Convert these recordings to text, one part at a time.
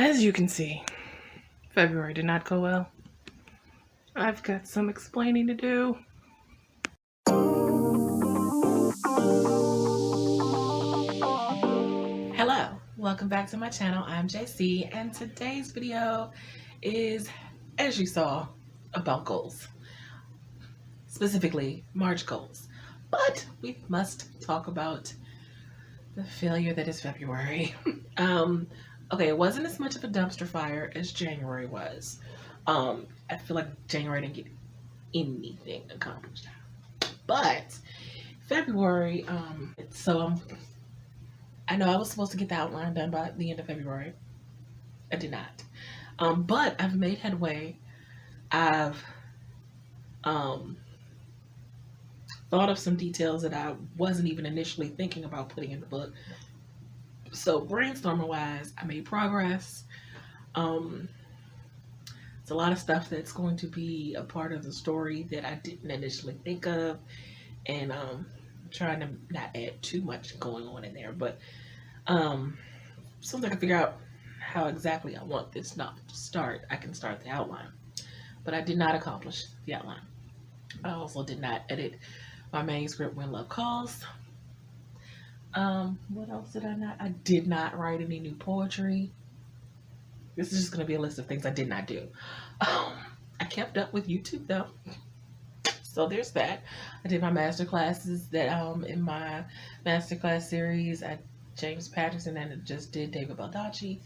As you can see, February did not go well. I've got some explaining to do. Hello, welcome back to my channel. I'm JC, and today's video is, as you saw, about goals, specifically March goals. But we must talk about the failure that is February. Okay, it wasn't as much of a dumpster fire as January was. I feel like January didn't get anything accomplished, but February. I know I was supposed to get the outline done by the end of February. I did not. But I've made headway. I've um, thought of some details that I wasn't even initially thinking about putting in the book. So brainstorming wise, I made progress. Um, it's a lot of stuff that's going to be a part of the story that I didn't initially think of, and trying to not add too much going on in there. But as soon as I can figure out how exactly I want this novel to start, I can start the outline. But I did not accomplish the outline. I also did not edit my manuscript when love calls. What else did I not? I did not write any new poetry. This is just going to be a list of things I did not do. I kept up with YouTube though, so there's that. I did my master classes that in my masterclass series. James Patterson and I just did David Baldacci.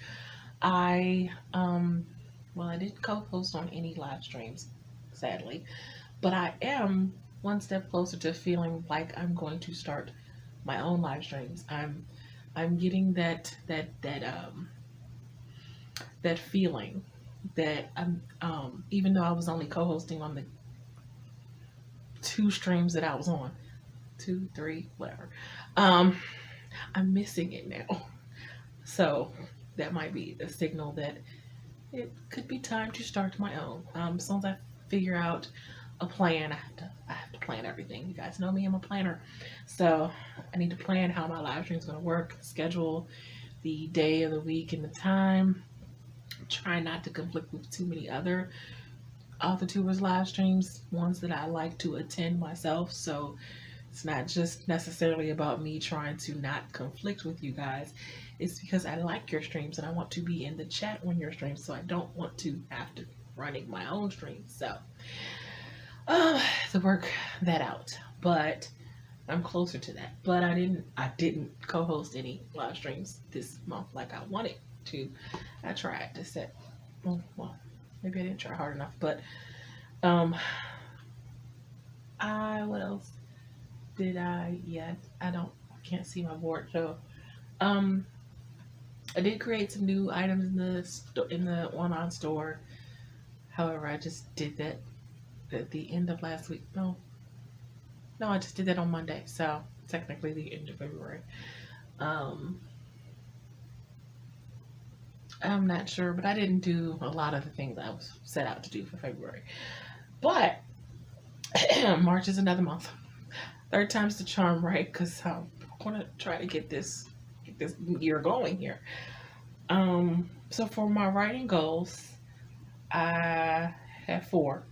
I I didn't co-host on any live streams, sadly, but I am one step closer to feeling like I'm going to start my own live streams. I'm getting that feeling that I'm even though I was only co-hosting on the two streams that I was on, two, three, whatever. Um, I'm missing it now. So that might be a signal that it could be time to start my own. As soon as I figure out a plan, I have to plan everything. You guys know me, I'm a planner. So I need to plan how my live stream is going to work, schedule the day of the week and the time. Try not to conflict with too many other author-tubers live streams, ones that I like to attend myself. So it's not just necessarily about me trying to not conflict with you guys. It's because I like your streams and I want to be in the chat on your streams, so I don't want to have to running my own streams. So to work that out. But I'm closer to that. But I didn't co-host any live streams this month like I wanted to. I tried to set well, maybe I didn't try hard enough, but um what else did I yet? I can't see my board. So um I did create some new items in the online store. However, I just did that at the end of last week. No, I just did that on Monday. So technically the end of February. Um, I'm not sure, but I didn't do a lot of the things I was set out to do for February. But March is another month. Third time's the charm, right? Because I'm going to try to get this year going here. So for my writing goals, I have four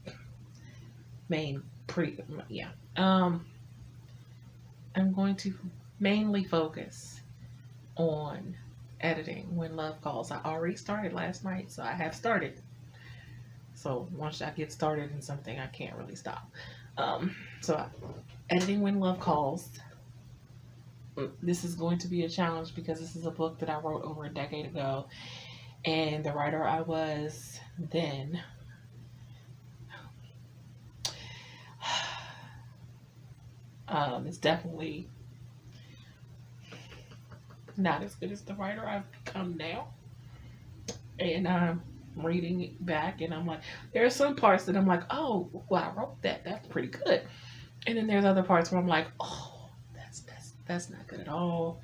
main yeah. I'm going to mainly focus on editing when love calls. I already started last night, so I have started. So once I get started in something, I can't really stop. So editing when love calls. This is going to be a challenge because this is a book that I wrote over a decade ago, and the writer I was then is definitely not as good as the writer I've become now. And I'm reading it back, and I'm like, there are some parts that I'm like, oh, well, I wrote that. That's pretty good. And then there's other parts where I'm like, oh, that's not good at all.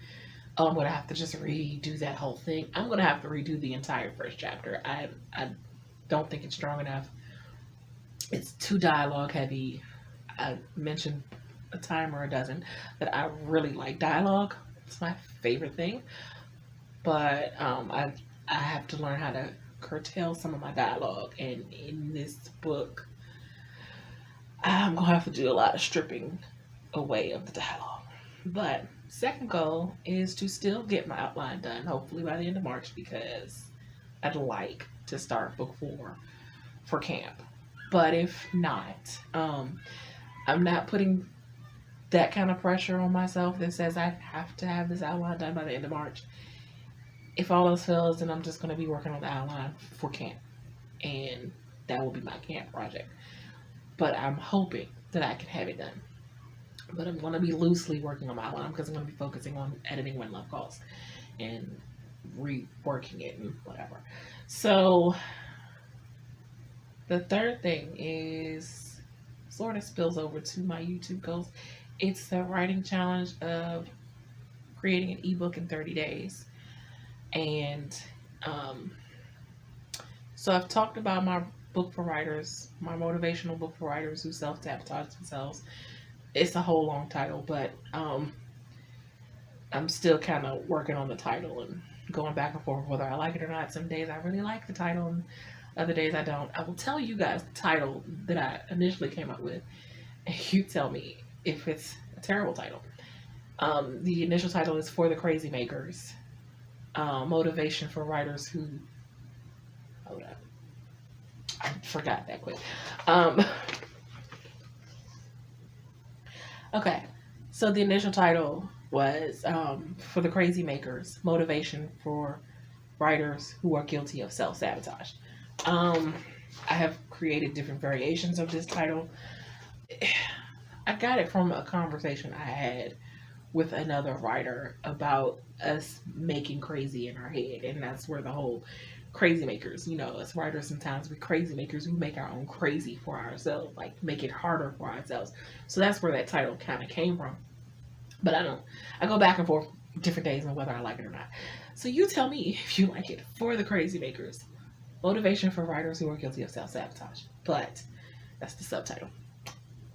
Oh, I'm gonna have to just redo that whole thing. I'm gonna have to redo the entire first chapter. I don't think it's strong enough. It's too dialogue heavy. I mentioned a time or a dozen that I really like dialogue. It's my favorite thing. But I have to learn how to curtail some of my dialogue. And in this book, I'm going to have to do a lot of stripping away of the dialogue. But second goal is to still get my outline done, hopefully by the end of March, because I'd like to start book 4 for camp. But if not, I'm not putting that kind of pressure on myself that says I have to have this outline done by the end of March. If all else fails, then I'm just going to be working on the outline for camp, and that will be my camp project. But I'm hoping that I can have it done. But I'm going to be loosely working on my outline because I'm going to be focusing on editing When Love Calls and reworking it and whatever. So the third thing is sort of spills over to my YouTube goals. It's the writing challenge of creating an ebook in 30 days. And so I've talked about my book for writers, my motivational book for writers who self-sabotage themselves. It's a whole long title, but I'm still kind of working on the title and going back and forth whether I like it or not. Some days I really like the title, and other days I don't. I will tell you guys the title that I initially came up with, and you tell me if it's a terrible title. The initial title is For the Crazy Makers, motivation for writers who. Hold up, I forgot that quick. Okay, so the initial title was For the Crazy Makers, motivation for writers who are guilty of self-sabotage. I have created different variations of this title. I got it from a conversation I had with another writer about us making crazy in our head, and that's where the whole crazy makers, us writers sometimes we're crazy makers who make our own crazy for ourselves, like make it harder for ourselves. So that's where that title kind of came from. But I go back and forth different days on whether I like it or not. So you tell me if you like it. For the Crazy Makers, motivation for writers who are guilty of self-sabotage. But that's the subtitle.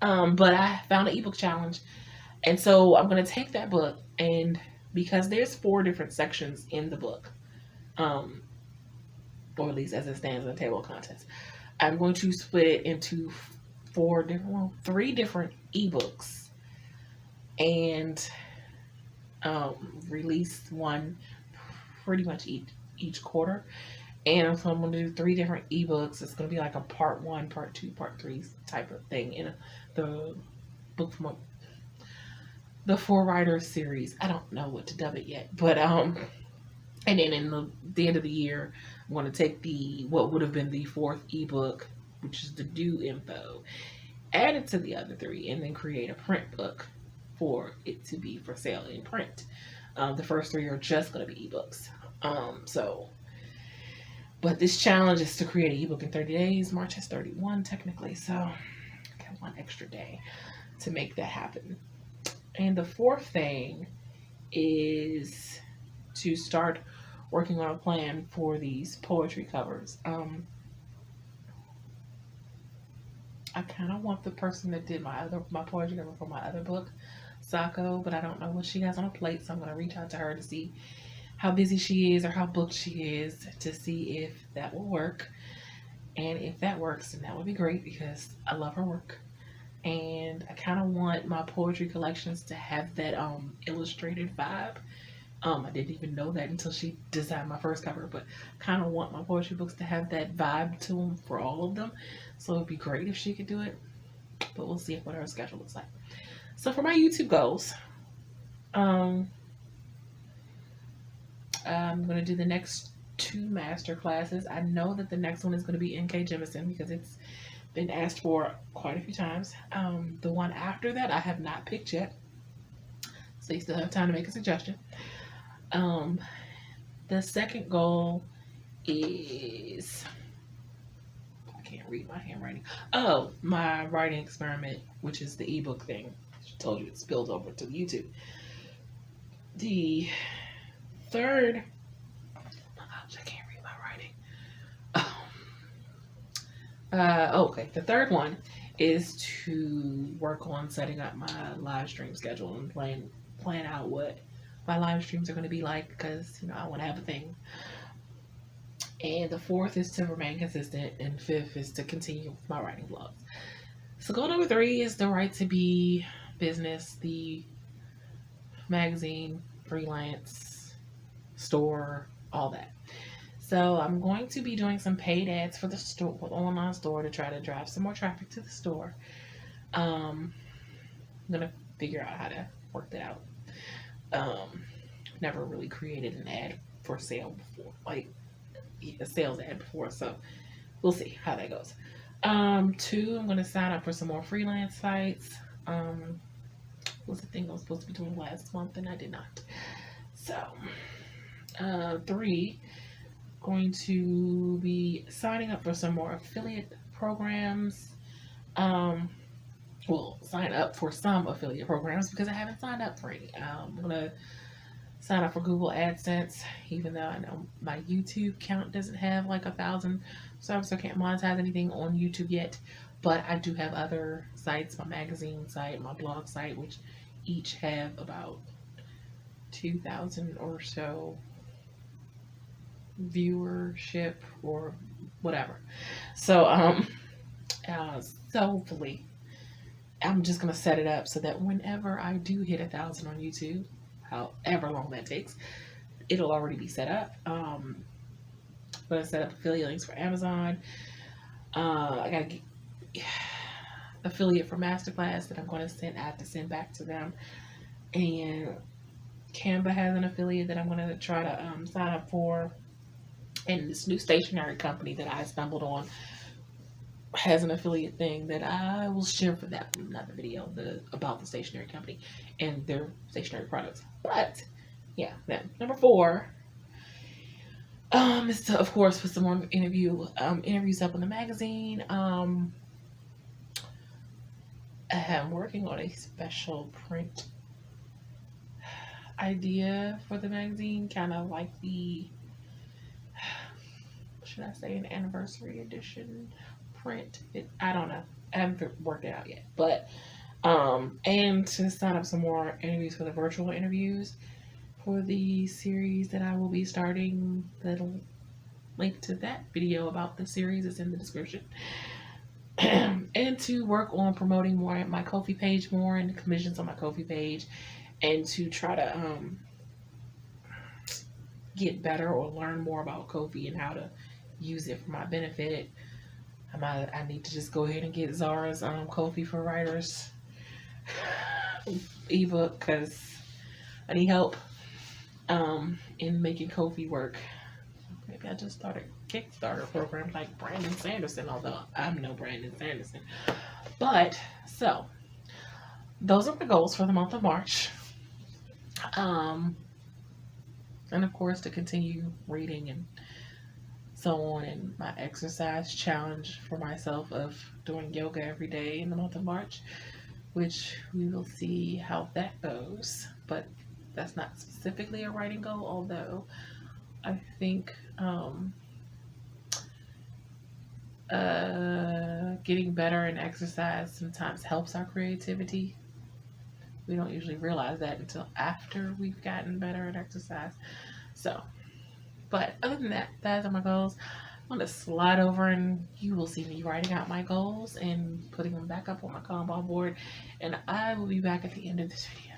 But I found an ebook challenge, and so I'm going to take that book, and because there's 4 different sections in the book, or at least as it stands in the table of contents, I'm going to split it into 3 different ebooks, and release one pretty much each quarter. And so I'm going to do 3 different ebooks. It's going to be like a part 1, part 2, part 3 type of thing in the book from the 4 Writers series. I don't know what to dub it yet, but and then in the end of the year, I'm going to take what would have been the 4th ebook, which is the due info, add it to the other 3, and then create a print book for it to be for sale in print. The first 3 are just going to be ebooks. But this challenge is to create an ebook in 30 days. March has 31 technically, so I got 1 extra day to make that happen. And the 4th thing is to start working on a plan for these poetry covers. I kind of want the person that did my poetry cover for my other book, Sako, but I don't know what she has on her plate, so I'm going to reach out to her to see how busy she is or how booked she is to see if that will work. And if that works, then that would be great because I love her work. And I kind of want my poetry collections to have that illustrated vibe. I didn't even know that until she designed my first cover, but kind of want my poetry books to have that vibe to them for all of them. So it'd be great if she could do it, but we'll see what her schedule looks like. So for my YouTube goals, I'm going to do the next 2 master classes. I know that the next one is going to be N.K. Jemisin because it's been asked for quite a few times. The one after that I have not picked yet, so you still have time to make a suggestion. The second goal is, I can't read my handwriting. Oh, my writing experiment, which is the ebook thing. I told you it spilled over to YouTube. The third, oh gosh, I can't read my writing. Okay, the third one is to work on setting up my live stream schedule and plan out what my live streams are going to be like, because I want to have a thing And the fourth is to remain consistent. And fifth is to continue with my writing vlogs. So goal number 3 is the right to be business, the magazine, freelance, store, all that. So I'm going to be doing some paid ads for the store, online store, to try to drive some more traffic to the store. I'm gonna figure out how to work that out. Never really created an ad for sale before, like a sales ad before, so we'll see how that goes. 2, I'm gonna sign up for some more freelance sites. Was the thing I was supposed to be doing last month and I did not. So, 3, going to be signing up for some more affiliate programs. Well, sign up for some affiliate programs because I haven't signed up for any. I'm gonna sign up for Google AdSense, even though I know my YouTube count doesn't have like 1,000 subs, so I can't monetize anything on YouTube yet. But I do have other sites, my magazine site, my blog site, which each have about 2,000 or so viewership or whatever. So so hopefully I'm just gonna set it up so that whenever I do hit 1,000 on YouTube, however long that takes, it'll already be set up. I'm gonna set up affiliate links for Amazon. I gotta get affiliate for masterclass that I'm gonna send. I have to send back to them, and Canva has an affiliate that I'm gonna try to sign up for. And this new stationery company that I stumbled on has an affiliate thing that I will share for that in another video about the stationery company and their stationery products. But yeah, then number 4 is to, of course, put some more interviews up in the magazine. I'm working on a special print idea for the magazine, kind of like the, should I say, an anniversary edition print. I don't know. I haven't worked it out yet. But and to sign up some more interviews for the virtual interviews for the series that I will be starting. That'll link to that video about the series is in the description. And to work on promoting more my Ko-fi page more and the commissions on my Ko-fi page, and to try to get better or learn more about Ko-fi and how to use it for my benefit. I need to just go ahead and get Zara's Ko-fi for Writers ebook because I need help in making Ko-fi work. Maybe I just started a Kickstarter program like Brandon Sanderson, although I'm no Brandon Sanderson. But so those are my goals for the month of March. And of course to continue reading and so on, and my exercise challenge for myself of doing yoga every day in the month of March, which we will see how that goes. But that's not specifically a writing goal, although I think getting better in exercise sometimes helps our creativity. We don't usually realize that until after we've gotten better at exercise. So, but other than that, those are my goals. I'm going to slide over and you will see me writing out my goals and putting them back up on my Kanban board. And I will be back at the end of this video.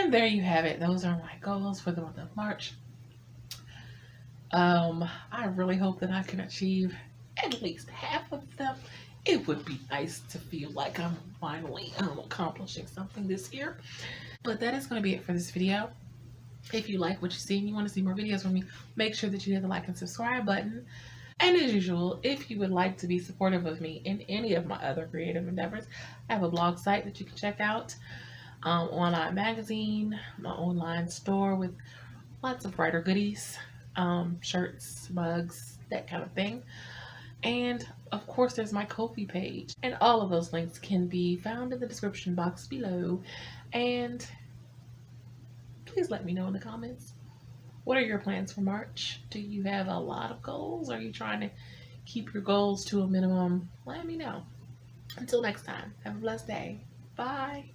And there you have it. Those are my goals for the month of March. I really hope that I can achieve at least half of them. It would be nice to feel like I'm finally accomplishing something this year. But that is going to be it for this video. If you like what you see and you want to see more videos from me, make sure that you hit the like and subscribe button. And as usual, if you would like to be supportive of me in any of my other creative endeavors, I have a blog site that you can check out, online magazine, my online store with lots of writer goodies, shirts, mugs, that kind of thing. And of course, there's my Ko-fi page. And all of those links can be found in the description box below. And please let me know in the comments. What are your plans for March? Do you have a lot of goals? Are you trying to keep your goals to a minimum? Let me know. Until next time, have a blessed day. Bye.